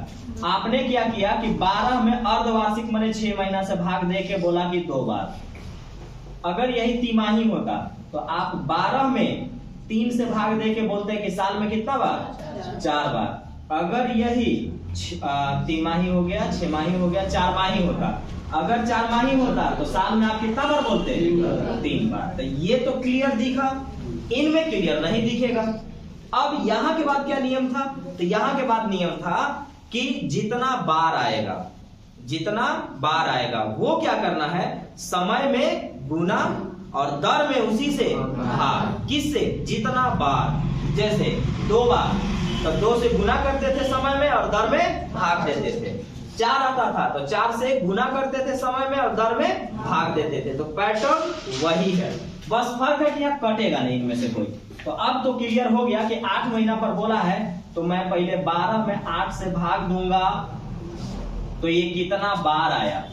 आपने क्या किया कि 12 में अर्धवार्षिक माने 6 महीना से भाग दे के बोला कि 2 बार। अगर यही तिमाही होता तो आप 12 में 3 से भाग दे के बोलते कि साल में कितना बार? 4 बार। अगर यही तिमाही हो गया, 6 माही हो गया, 4 माही होता, अगर 4 माही होता तो साल में आप कितना बार बोलते? 3 बार। तो ये तो क्लियर दिखा, इनमें क्लियर नहीं दिखेगा। अब यहां के बाद क्या नियम था? तो यहां के बाद नियम था कि जितना बार आएगा, जितना बार आएगा वो क्या करना है? समय में गुना और दर में उसी से भाग। किससे? जितना बार। जैसे 2 बार तो 2 से गुना करते थे समय में और दर में भाग देते थे। 4 आता था तो 4 से गुना करते थे समय में और दर में भाग देते थे। तो पैटर्न वही है, बस फर्क है कि यहाँ कटेगा नहीं इनमें से कोई। तो अब तो क्लियर हो गया कि 8 महीना पर बोला है तो मैं पहले 12 में 8 से भाग दूंगा तो ये कितना बार आया?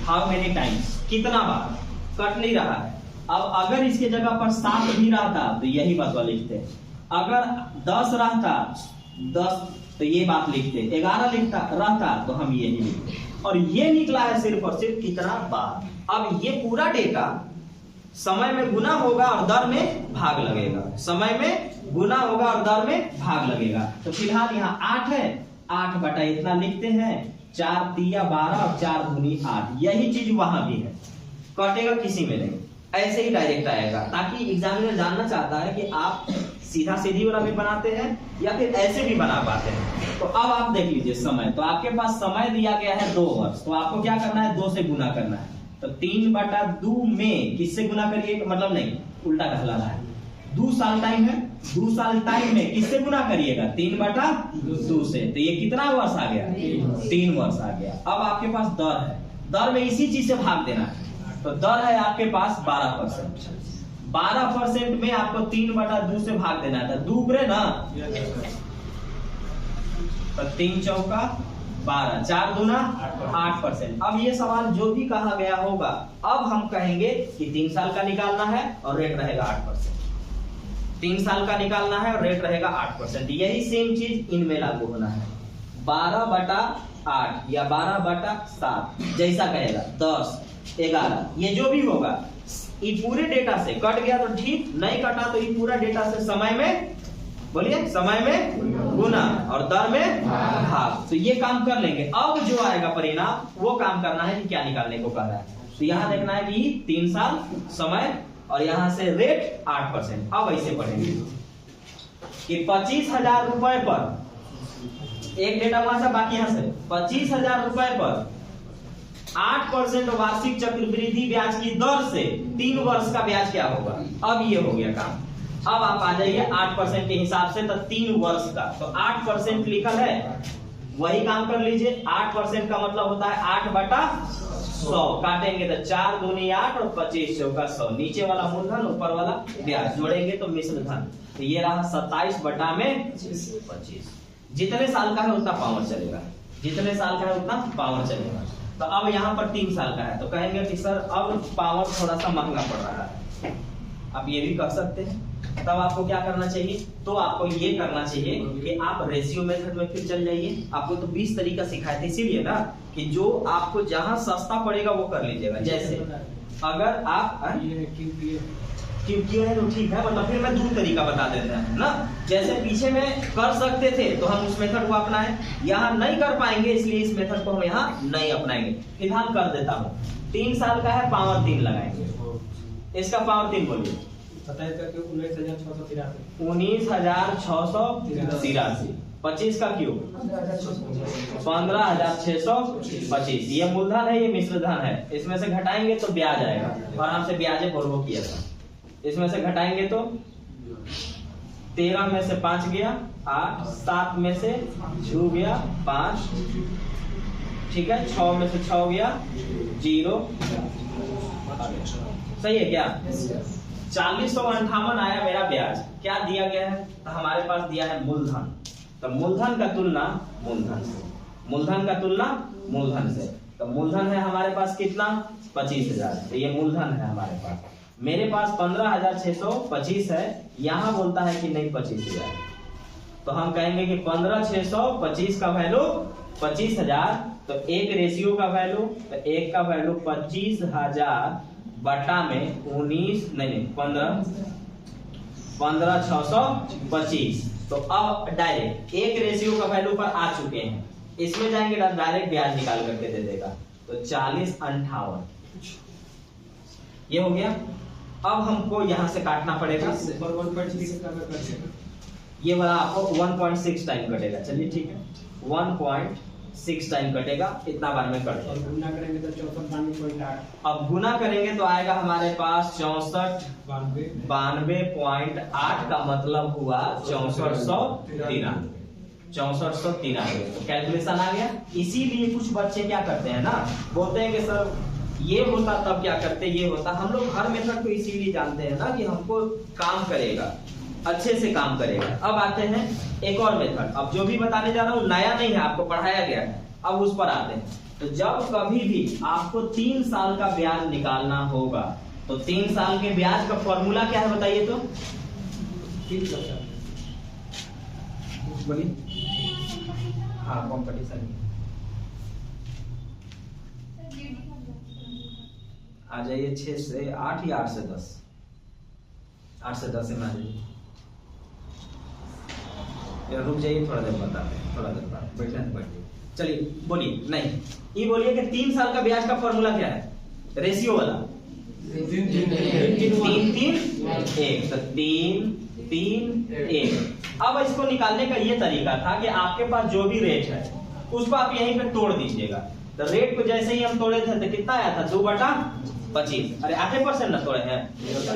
हाउ मेनी टाइम्स, कितना बार? कट नहीं रहा है। अब अगर इसके जगह पर 7 भी रहता तो यही बात लिखते, अगर 10 रहता 10 तो ये बात लिखते, 11 लिखता रहता तो हम यही लिखते। और ये निकला है सिर्फ और सिर्फ कितना बार। अब ये पूरा डेटा समय में गुना होगा और दर में भाग लगेगा, समय में गुना होगा और दर में भाग लगेगा। तो फिलहाल यहाँ 8 है, 8 बटा इतना लिखते हैं, 4 तिया 12 और 4 दूनी 8, यही चीज वहां भी है, कटेगा किसी में नहीं, ऐसे ही डायरेक्ट आएगा, ताकि एग्जामिनर जानना चाहता है कि आप सीधा सीधी वाला भी बनाते हैं या फिर ऐसे भी बना पाते हैं। तो अब आप देख लीजिए समय, तो आपके पास समय दिया गया है 2 वर्ष, तो आपको क्या करना है, 2 से गुना करना है। तो 3/2 में किससे गुना करिए, मतलब नहीं उल्टा कहलाना है, 2 साल टाइम है, 2 साल टाइम में किससे गुना करिएगा, 3/2 से, तो ये कितना वर्ष आ गया, 3 वर्ष आ गया। अब आपके पास दर है, दर में इसी चीज से भाग देना है, तो दर है आपके पास 12%, 12% में आपको 3/2 से भाग देना था, 2 बरे ना, तो 3 चौका 12, 4 दूना 8%। अब ये सवाल जो भी कहा गया होगा, अब हम कहेंगे कि 3 साल का निकालना है और रेट रहेगा 8%, 3 साल का निकालना है और रेट रहेगा 8%। यही सेम चीज इनमें लागू होना है, 12/8 या 12/7 जैसा कहेगा, 10 11 ये जो भी होगा, ये पूरे डेटा से कट गया तो ठीक, नहीं कटा तो ये पूरा डेटा से समय में, बोलिए समय में गुना और दर में भाग, तो ये काम कर लेंगे। अब जो आएगा परिणाम वो काम करना है कि क्या निकालने को कह रहा है, तो यहाँ देखना है कि 3 साल समय और यहाँ से रेट 8%। अब ऐसे पढ़ेंगे कि 25,000 रुपए पर, एक डेटा वहां से बाकी यहाँ से, 25,000 रुपए पर 8% वार्षिक चक्रवृद्धि ब्याज की दर से 3 वर्ष का ब्याज क्या होगा। अब ये हो गया काम। अब आप आ जाइए 8% के हिसाब से, तो 3 वर्ष का, तो 8% लिखल है, वही काम कर लीजिए। 8% का मतलब होता है 8/100, काटेंगे तो 4 दूनी 8 और 25 चौका 100, नीचे वाला मूलधन ऊपर वाला ब्याज, जोड़ेंगे तो मिश्र धन, तो ये रहा 27/25। जितने साल का है उतना पावर चलेगा, जितने साल का है उतना पावर चलेगा। तो अब यहाँ पर 3 साल का है, तो कहेंगे कि सर अब पावर थोड़ा सा महंगा पड़ रहा है, आप ये भी कह सकते हैं। तब आपको क्या करना चाहिए, तो आपको ये करना चाहिए कि आप रेशियो मेथड में फिर चल जाइए। आपको तो 20 तरीका सिखाए थे, इसीलिए ना कि जो आपको जहां सस्ता पड़ेगा वो कर लीजिएगा। जैसे अगर आप क्यों है तो ठीक है, मतलब फिर मैं 2 तरीका बता देता हूं ना। जैसे पीछे में कर सकते थे तो हम उस मेथड को अपनाएं, यहाँ नहीं कर पाएंगे इसलिए इस मेथड को हम यहाँ नहीं अपनाएंगे। फिलहाल कर देता हूँ, 3 साल का है, पावर 3 लगाएंगे, इसका पावर 3 बोलिए, 19,683। 25 का क्यूब 15,625, ये मूलधन है, ये मिश्र धन है, इसमें से घटाएंगे तो ब्याज आएगा, और हमसे ब्याज पूर्व किया था, इसमें से घटाएंगे तो 13 में से 5 गया 8, 7 में से 2 गया 5, ठीक है, 6 में से 6 गया 0, सही है क्या। 4058 आया मेरा ब्याज। क्या दिया गया है, तो हमारे पास दिया है मूलधन, तो मूलधन का तुलना मूलधन से, मूलधन का तुलना मूलधन से, तो मूलधन है हमारे पास कितना 25,000, तो ये मूलधन है हमारे पास। मेरे पास 15,625 है, यहाँ बोलता है कि नहीं 25,000, तो हम कहेंगे कि 15,625 का वैल्यू 25,000, तो एक रेशियो का वैल्यू, तो एक का वैल्यू 25,000 बटा में 15,625। तो अब डायरेक्ट एक रेशियो का वैल्यू पर आ चुके हैं, इसमें जाएंगे डायरेक्ट ब्याज निकाल करके दे देगा, तो 4058 ये हो गया। अब हमको यहां से काटना पड़ेगा, ये वाला आपको 1.6 टाइम कटेगा, चलिए ठीक है, 1.6 टाइम कटेगा, इतना बार में कट जाएगा। गुना करेंगे तो 64.8, अब गुना करेंगे तो आएगा हमारे पास 6492.8 का मतलब हुआ 6493, तो कैलकुलेशन आ गया। इसीलिए कुछ बच्चे क्या करते हैं ना, बोलते हैं कि सर ये होता तब क्या करते, ये होता। हम लोग हर मेथड को इसीलिए जानते हैं ना कि हमको काम करेगा, अच्छे से काम करेगा। अब आते हैं एक और मेथड, अब जो भी बताने जा रहा हूँ नया नहीं है, आपको पढ़ाया गया है, अब उस पर आते हैं। तो जब कभी भी आपको 3 साल का ब्याज निकालना होगा, तो 3 साल के ब्याज का फॉर्मूला क्या है बताइए तो, बोलिए। हाँ कॉम्पिटिशन आ जाइए, 6 से 8 या 8 से 10, 8 से 10 में आ जाइए, रुक जाइए थोड़ा देर बताते हैं, थोड़ा देर बाद बैठने तो बैठिए। चलिए बोलिए, नहीं ये बोलिए कि 3 साल का ब्याज का फॉर्मूला क्या है, रेशियो वाला 3-3-1, तो 3-3-1। अब इसको निकालने का ये तरीका था कि आपके पास जो भी रेट है उसको आप यहीं पे तोड़ दीजिएगा। तो रेट को जैसे ही हम तोड़े थे तो कितना आया था, 2/25। अरे 8% ना तोड़े हैं,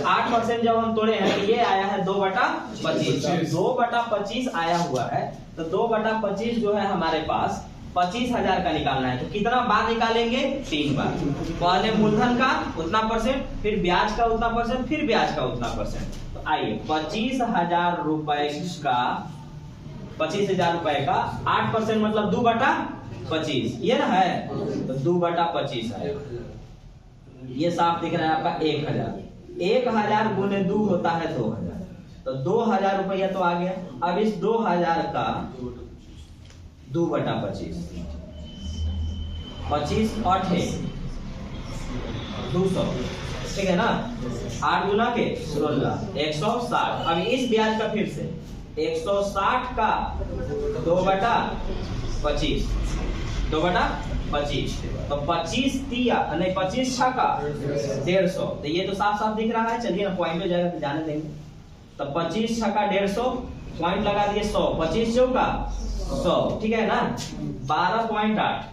8% जब हम तोड़े हैं तो ये आया है 2/25। 2/25 आया हुआ है, तो 2/25 जो है हमारे पास 25,000 का निकालना है। तो कितना बार निकालेंगे, 3 बार। पहले मूलधन का उतना परसेंट, फिर ब्याज का उतना परसेंट, फिर ब्याज का उतना परसेंट। तो आइए 25,000 रुपए का 25,000 रुपए का 8% मतलब 2/25, ये ना है, तो 2/25 है। ये साफ दिख रहा है आपका 1,000। 1,000 गुने 2 होता है 2,000, तो 2,000 रुपया तो आ गया। अब इस 2,000 का 2/25, 25 8 200, ठीक है ना, 8 गुना के 16, 160। अब इस ब्याज का फिर से 160 का 2/25, 2/25, तो 25 तिया नहीं 25 छक्का 150। तो ये तो साफ साफ दिख रहा है। चलिए ना पॉइंट हो जाएगा तो जाने देंगे। तो 25 छक्का 150, पॉइंट लगा दिए 100, 25 चौका 100, ठीक है ना, 12.8।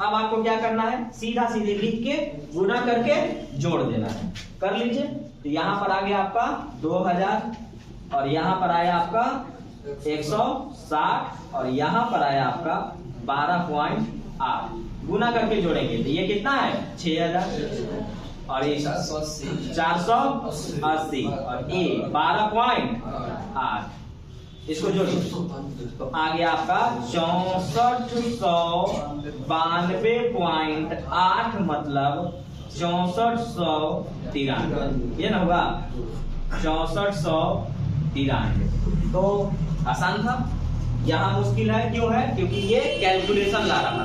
अब आपको क्या करना है, सीधा सीधे लिख के गुना करके जोड़ देना है। कर लीजिए। तो यहाँ पर आ गया आपका 2,000 और यहाँ पर आया आपका 160 और यहाँ पर आया आपका 12.8। गुना करके जोड़ेंगे तो ये कितना है, 6,000 और ये 480 और ये 12.8। इसको जोड़िए तो आ गया आपका 6492.8 मतलब 6493। ये ना होगा 6493। तो आसान था, यहाँ मुश्किल है। क्यों है, क्योंकि ये कैलकुलेशन ला रहा था,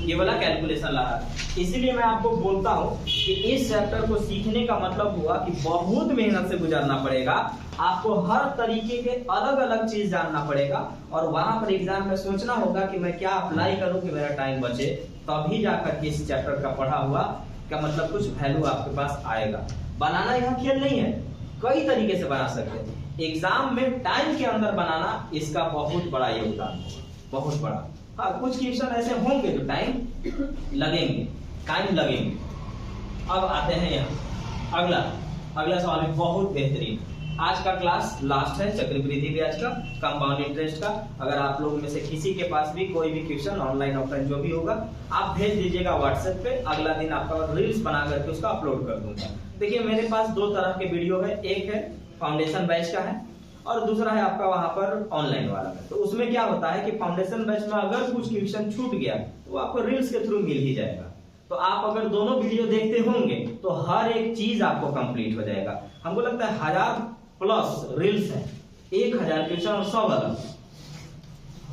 ये वाला कैलकुलेशन ला रहा है। इसीलिए मैं आपको बोलता हूँ कि इस चैप्टर को सीखने का मतलब हुआ कि बहुत मेहनत से गुजरना पड़ेगा। आपको हर तरीके के अलग अलग चीज जानना पड़ेगा और वहां पर एग्जाम में सोचना होगा कि मैं क्या अप्लाई करूं कि मेरा टाइम बचे, तभी जाकर के इस चैप्टर का पढ़ा हुआ का मतलब कुछ वैल्यू आपके पास आएगा। बनाना यहाँ खेल नहीं है, कई तरीके से बना सकते हैं। एग्जाम में टाइम के अंदर बनाना इसका बहुत बड़ा योगदान है, बहुत बड़ा। हाँ, कुछ क्वेश्चन ऐसे होंगे जो टाइम लगेंगे। अब आते हैं यहाँ अगला सवाल है बहुत बेहतरीन। आज का क्लास लास्ट है चक्रवृद्धि ब्याज का, कंपाउंड इंटरेस्ट का। अगर आप लोगों में से किसी के पास भी कोई भी क्वेश्चन ऑनलाइन ऑफलाइन जो भी होगा आप भेज दीजिएगा व्हाट्सएप पे। अगला दिन आपका रील्स बना करके उसका अपलोड कर दूंगा। देखिए मेरे पास 2 तरह के वीडियो है, एक है फाउंडेशन बैच का है और दूसरा है आपका वहां पर ऑनलाइन वाला है। तो उसमें क्या होता है कि फाउंडेशन बैच में अगर कुछ क्वेश्चन छूट गया तो आपको रील्स के थ्रू मिल ही जाएगा। तो आप अगर दोनों वीडियो देखते होंगे तो हर एक चीज आपको कंप्लीट हो जाएगा। हमको लगता है 1000+ रील्स है, 1000 क्वेश्चन और 100 अलग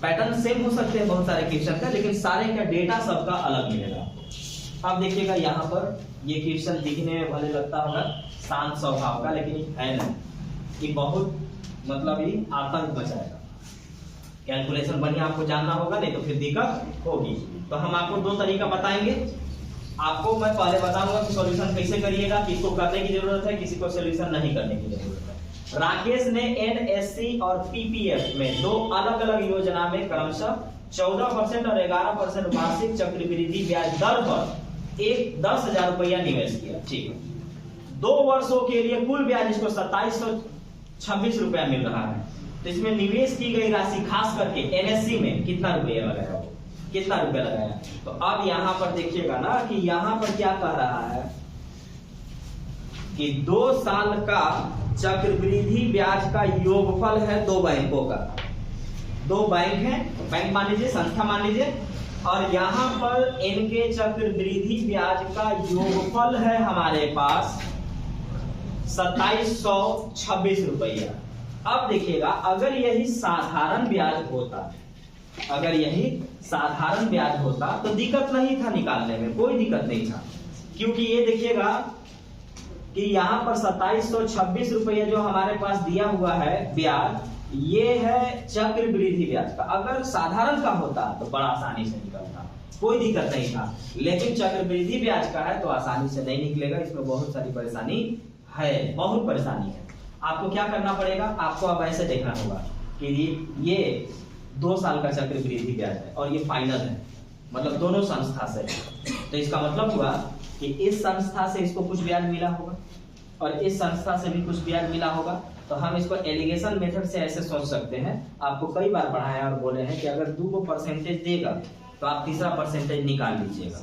पैटर्न सेम हो सकते हैं बहुत सारे क्वेश्चन का, लेकिन सारे का डेटा सबका अलग मिलेगा। अब देखिएगा यहाँ पर ये क्वेश्चन दिखने में भले लगता होगा शांत स्वभाव का, लेकिन है नहीं, ये बहुत मतलब ये आतंक मचाएगा। कैलकुलेशन बढ़िया आपको जानना होगा, नहीं तो फिर दिक्कत होगी। तो हम आपको 2 तरीका बताएंगे। आपको मैं पहले बताऊंगा कि सॉल्यूशन कैसे करिएगा, किसको करने की जरूरत है, किसी को सॉल्यूशन नहीं करने की जरूरत है। राकेश ने एनएससी और पीपीएफ में 2 अलग अलग योजना में क्रमशः 14% और 11% वार्षिक चक्रवृद्धि ब्याज दर पर 10,000 रुपया निवेश किया। ठीक है, 2 वर्षों के लिए कुल ब्याज इसको 2726 रुपया मिल रहा है। तो इसमें निवेश की गई राशि खास करके एनएससी में कितना रुपया लगाया, कितना रुपया लगाया। तो अब यहाँ पर देखिएगा ना कि यहाँ पर क्या कह रहा है कि 2 साल का चक्रवृद्धि ब्याज का योगफल है 2 बैंकों का। 2 बैंक हैं, बैंक मान लीजिए, संस्था मान लीजिए, और यहाँ पर इनके चक्रवृद्धि ब्याज का योगफल है हमारे पास 2726 रुपया। अब देखिएगा अगर यही साधारण ब्याज होता, तो दिक्कत नहीं था निकालने में, कोई दिक्कत नहीं था। क्योंकि ये देखिएगा कि यहाँ पर 2726 रुपया जो हमारे पास दिया हुआ है ब्याज, ये है चक्रवृद्धि ब्याज का। अगर साधारण का होता तो बड़ा आसानी से निकलता, कोई दिक्कत नहीं था, लेकिन चक्रवृद्धि ब्याज का है तो आसानी से नहीं निकलेगा, इसमें बहुत सारी परेशानी है, बहुत परेशानी है। आपको क्या करना पड़ेगा, आपको अब ऐसे देखना होगा कि ये 2 साल का चक्रवृद्धि ब्याज है और ये फाइनल है, मतलब दोनों संस्था से, तो इसका मतलब हुआ कि इस संस्था से इसको कुछ ब्याज मिला होगा और इस संस्था से भी कुछ ब्याज मिला होगा। तो हम इसको एलिगेशन मेथड से ऐसे सोच सकते हैं, आपको कई बार पढ़ाया और बोले हैं कि अगर 2 परसेंटेज देगा तो आप तीसरा परसेंटेज निकाल लीजिएगा,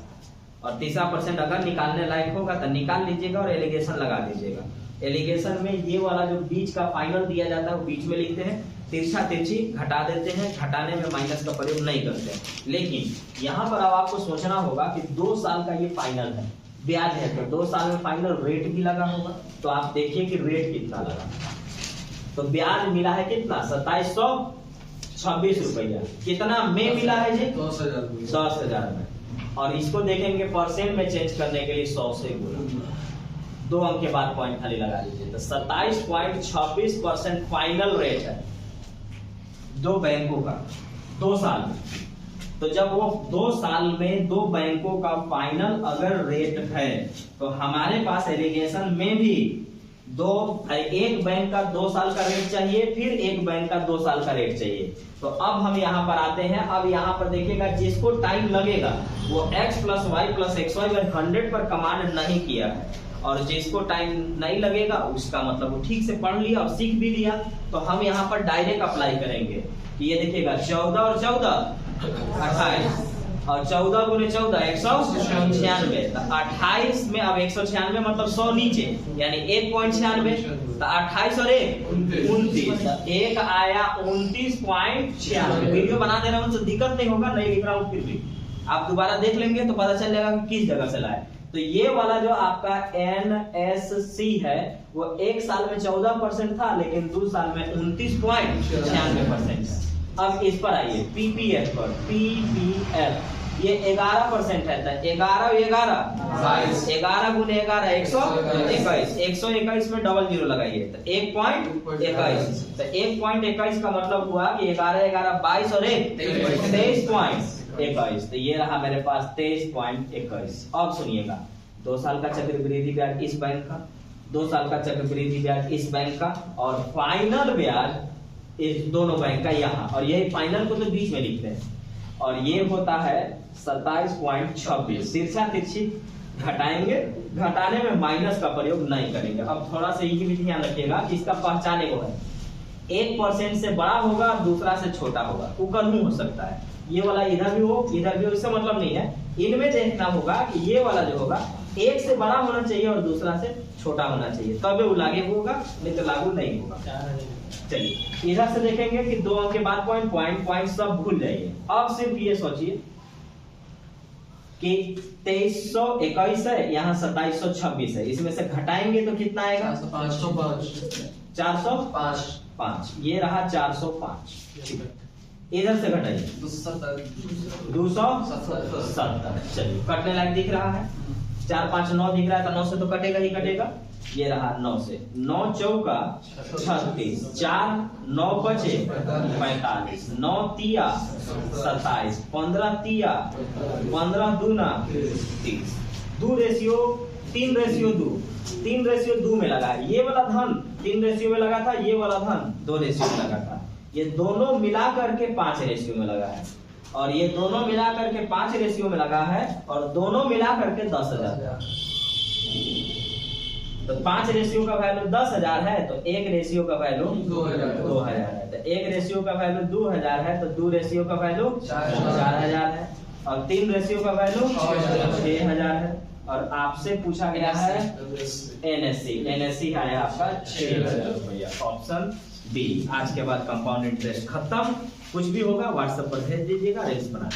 और तीसरा परसेंट अगर निकालने लायक होगा तो निकाल लीजिएगा और एलिगेशन लगा दीजिएगा। एलिगेशन में ये वाला जो बीच का फाइनल दिया जाता है वो बीच में लिखते हैं, तिरछा तिरछी घटा देते हैं, घटाने में माइनस का प्रयोग नहीं करते हैं। लेकिन यहाँ पर अब आपको सोचना होगा कि 2 साल का ये फाइनल है, ब्याज है, तो 2 साल में फाइनल रेट भी लगा होगा, तो आप देखिए कि रेट कितना लगा। तो ब्याज मिला है कितना, 2726 रुपया। कितना में मिला है जी, 10,000 में। और इसको देखेंगे परसेंट में चेंज करने के लिए 100 से गुना, 2 अंक के बाद पॉइंट खाली लगा दीजिए, तो 27.26% फाइनल रेट है 2 बैंकों का 2 साल में। तो जब वो 2 साल में 2 बैंकों का फाइनल अगर रेट है, तो हमारे पास एलिगेशन में भी एक बैंक का 2 साल का रेट चाहिए, फिर एक बैंक का 2 साल का रेट चाहिए। तो अब हम यहाँ पर आते हैं, अब यहाँ पर देखिएगा जिसको टाइम लगेगा वो x + y + xy 100 पर कमांड नहीं किया है, और जिसको टाइम नहीं लगेगा उसका मतलब वो ठीक से पढ़ लिया और सीख भी लिया। तो हम यहाँ पर डायरेक्ट अप्लाई करेंगे कि ये देखिएगा 14 और 14 28 और 14 × 14 196, तो 28 में अब 196 मतलब 100 नीचे यानी 1.96, तो 28 और 1 29, तो 1 आया 29.96। वीडियो बना दे रहा हूँ तो दिक्कत नहीं होगा, नहीं लिख रहा हूँ फिर भी आप दोबारा देख लेंगे तो पता चल जाएगा कि किस जगह से लाए। तो ये वाला जो आपका NSC है वो 1 साल में 14% था, लेकिन 2 साल में 29.96% है। अब इस पर आइए PPF पर, PPF ये 11% है, तो 11 11 22, 11 × 11 121, 121 में डबल 0 लगाइए तो 1.21, तो 1.21 का मतलब हुआ कि 11 11 22 और 1 23.21, तो ये रहा मेरे पास 23.21। अब सुनिएगा 2 साल का चक्रवृद्धि ब्याज इस बैंक का, 2 साल का चक्रवृद्धि ब्याज इस बैंक का, और फाइनल ब्याज इस दोनों बैंक का यहाँ, और यही फाइनल को तो बीच में लिखते हैं, और ये होता है 27.26। तिरछा तिरछी घटाएंगे, घटाने में माइनस का प्रयोग नहीं करेंगे। अब थोड़ा सा ये भी ध्यान रखिएगा कि इसका पहचाने को है, 1% से बड़ा होगा, दूसरा से छोटा होगा, उकलू हो सकता है, ये वाला इधर भी हो इधर भी हो, इससे मतलब नहीं है। इनमें देखना होगा कि ये वाला जो होगा 1 से बड़ा होना चाहिए और दूसरा से छोटा होना चाहिए, तब वो लागू होगा, नहीं तो लागू नहीं होगा। चलिए इधर से देखेंगे कि 2 अंक के बाद पॉइंट सब भूल जाइए। अब सिर्फ ये सोचिए कि 2321 है, यहाँ 2726 है, इसमें से घटाएंगे तो कितना आएगा, 405, ये रहा 405। इधर से घटाइए 270। चलिए कटने लायक दिख रहा है, 4 5 9 दिख रहा है, तो 9 से तो कटेगा ही कटेगा। ये रहा 9 से, 9 चौका 36, 4 9 बचे 45, 9 तिया 27, 15 तिया 15 दूना 30, 3:2 में लगा। ये वाला धन 3 में लगा था, ये वाला धन 2 में लगा था। ये दोनों मिला करके 5 में लगा है, और ये दोनों मिला करके 5 में लगा है, और दोनों मिला करके 10,000। तो 5 का वैल्यू 10,000 है, तो 1 का वैल्यू 2,000 है, तो 1 का वैल्यू 2,000 है, तो 2 का वैल्यू 4,000 है, और 3 का वैल्यू 6,000 है। और आपसे पूछा गया है NSC है आपका 6,000 रुपया, ऑप्शन बी। आज के बाद कंपाउंड इंटरेस्ट खत्म, कुछ भी होगा व्हाट्सएप पर भेज दीजिएगा, रेस बना